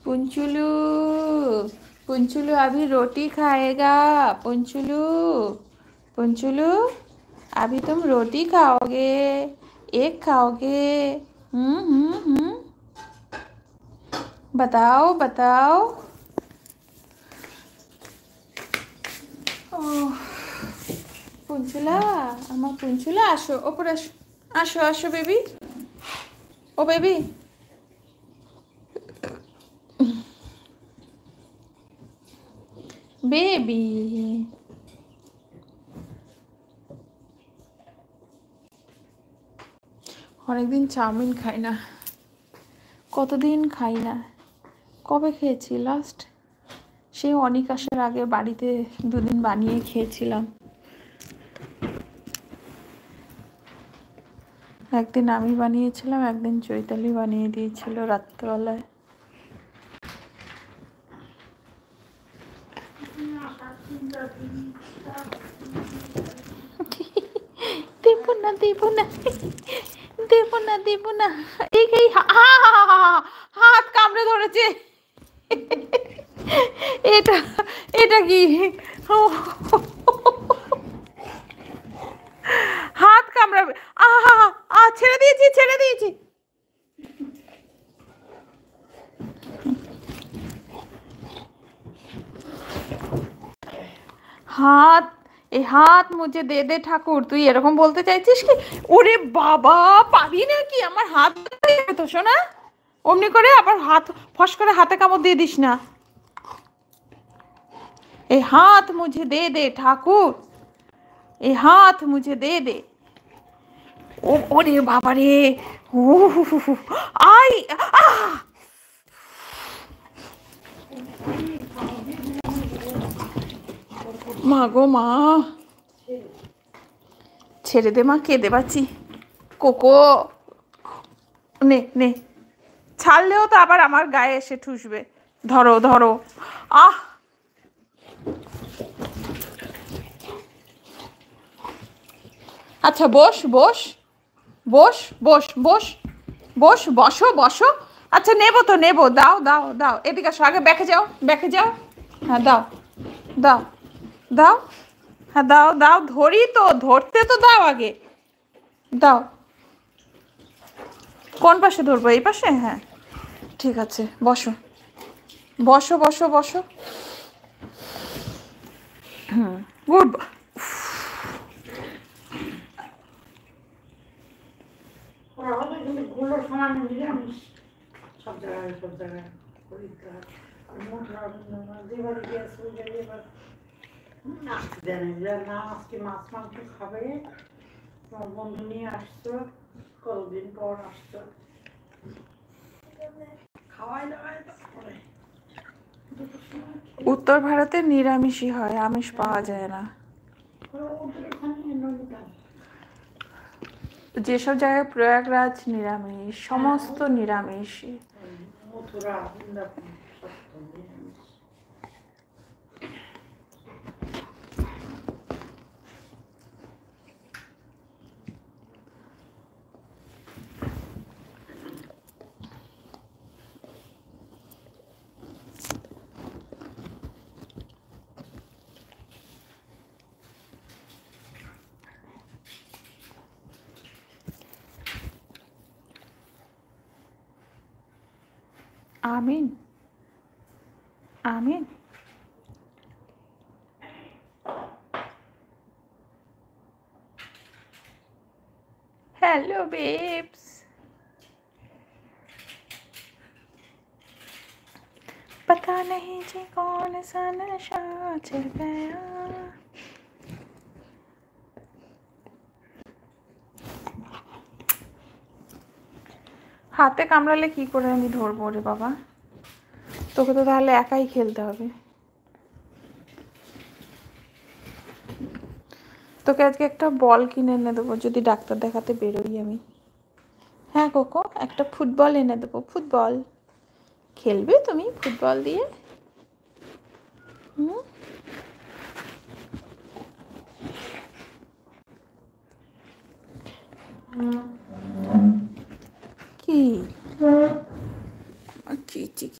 पुंचुलू पुंचुलू अभी रोटी खाएगा। पुंचुलू पुंचुलू अभी तुम रोटी खाओगे, एक खाओगे। हम्म। बताओ बताओ। ओह, पुंचुला আমার পুঞ্চুলা আসো ওপরে আসো। আসো আসো বেবি। ও বেবি। বেবি অনেকদিন চাউমিন খাই না, কতদিন খাই না। কবে খেয়েছি লাস্ট? সেই অনেক আসার আগে বাড়িতে দুদিন বানিয়ে খেয়েছিলাম। একদিন আমি বানিয়েছিলাম, একদিন চৈতালি বানিয়ে দিয়েছিল রাত্রবেলায়। দেব না দেব না দেব না দেব না। এই হাত কামড়ে ধরেছে। এটা এটা কি? হাত কামড়াবে। ছেড়ে দিয়েছি ছেড়ে দিয়েছি। হাত, এই হাত মুঝে দে দে ঠাকুর। তুই এরকম বলতে চাইছিস কি? ওরে বাবা, পারি না কি? আমার হাত তো শোনা, অমনি করে আবার হাত ফস করে হাতে কামড় দিয়ে দিস না। এই হাত মুঝে দে দে ঠাকুর, এই হাত মুঝে দে দে। ও ওরে বাবা রে। ও আই মা গো মা, ছেড়ে দে মা, কেঁদে পাচ্ছি। কোকো নে নে, ছাড়লেও তো আবার আমার গায়ে এসে ঠুসবে। ধরো ধরো। আহ আচ্ছা বস বস বস বস বস বস, বসো বসো। আচ্ছা নেবো তো নেবো, দাও দাও দাও। এদিকে আসো, আগে ব্যাকে যাও ব্যাকে যাও। হ্যাঁ দাও দাও দাও। হ্যাঁ দাও দাও, ধরি তো, ধরতে তো দাও আগে। দাও। কোন পাশে ধরবো? এই পাশে? হ্যাঁ ঠিক আছে, বসো বসো বসো বসো। গুড। সব জায়গায় পরিষ্কার দেন না। আজকে মাছ মাংস খাবে, তোমার বন্ধু নিয়ে আসছো, কতদিন পর আসছো, খাওয়াই দাওয়াই তারপরে। উত্তর ভারতে নিরামিষই হয়, আমিষ পাওয়া যায় না। যেসব জায়গায় প্রয়াগরাজ নিরামিষ, সমস্ত নিরামিষ। মথুরা বৃন্দাবন সব নিরামিষ। আমিন আমিন। Hello babes. पता नहीं जी कौन सा नशा चढ़ गया। হাতে কামড়ালে কি করে আমি ধরবো রে বাবা? তোকে তো তাহলে একাই খেলতে হবে। তোকে আজকে একটা বল কিনে এনে দেবো যদি ডাক্তার দেখাতে বেরোই আমি। হ্যাঁ কোকো, একটা ফুটবল এনে দেবো। ফুটবল খেলবে তুমি ফুটবল দিয়ে? হুম, কি